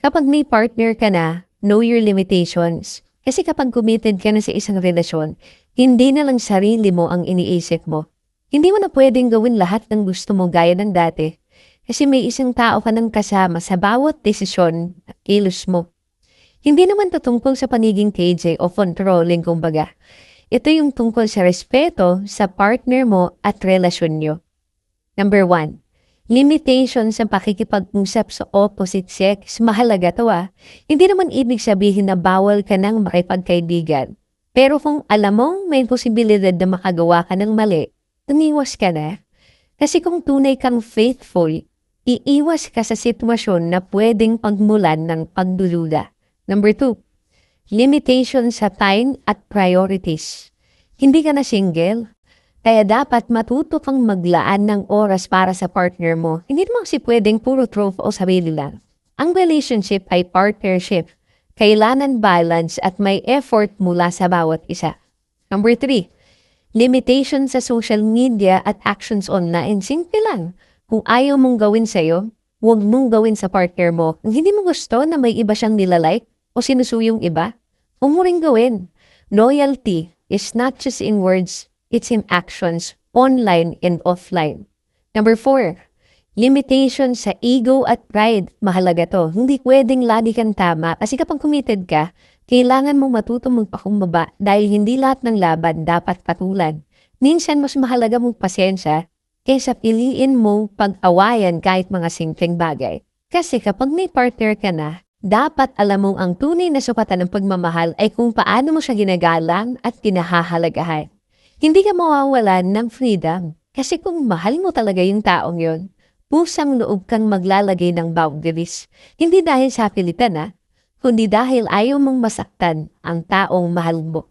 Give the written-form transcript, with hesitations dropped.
Kapag may partner ka na, know your limitations. Kasi kapag committed ka na sa isang relasyon, hindi na lang sarili mo ang iniisip mo. Hindi mo na pwedeng gawin lahat ng gusto mo gaya ng dati. Kasi may isang tao ka nang kasama sa bawat desisyon at kilos mo. Hindi naman to tungkol sa paniging KJ o controlling kumbaga. Ito yung tungkol sa respeto sa partner mo at relasyon nyo. Number 1. Limitation sa pakikipag-usap sa opposite sex. Mahalaga to Hindi naman ibig sabihin na bawal ka nang makipagkaibigan. Pero kung alam mong may posibilidad na makagawa ka ng mali, tumiwas ka na. Kasi kung tunay kang faithful, iiwas ka sa sitwasyon na pwedeng pagmulan ng pagdududa. Number 2. Limitation sa time at priorities. Hindi ka na single. Kaya dapat matuto kang maglaan ng oras para sa partner mo. Hindi naman kasi pwedeng puro trope o sarili lang. Ang relationship ay partnership. Kailangan balance at may effort mula sa bawat isa. Number 3. Limitation sa social media at actions online. Simple lang. Kung ayaw mong gawin sa'yo, huwag mong gawin sa partner mo. Kung hindi mo gusto na may iba siyang nilalike o sinusuyong iba, huwag mo rin gawin. Loyalty is not just in words, it's in actions, online and offline. Number 4, limitation sa ego at pride. Mahalaga to. Hindi pwedeng lagi kang tama kasi kapag committed ka, kailangan mong matutong magpakumbaba dahil hindi lahat ng laban dapat patulan. Minsan mas mahalaga mong pasensya kaysa piliin mong pag-awayan kahit mga simpleng bagay. Kasi kapag may partner ka na, dapat alam mong ang tunay na sukatan ng pagmamahal ay kung paano mo siya ginagalang at pinahahalagahan. Hindi ka mawawalan ng freedom. Kasi kung mahal mo talaga yung taong yon, pusang loob kang maglalagay ng boundaries. Hindi dahil sa pilitan kundi dahil ayaw mong masaktan ang taong mahal mo.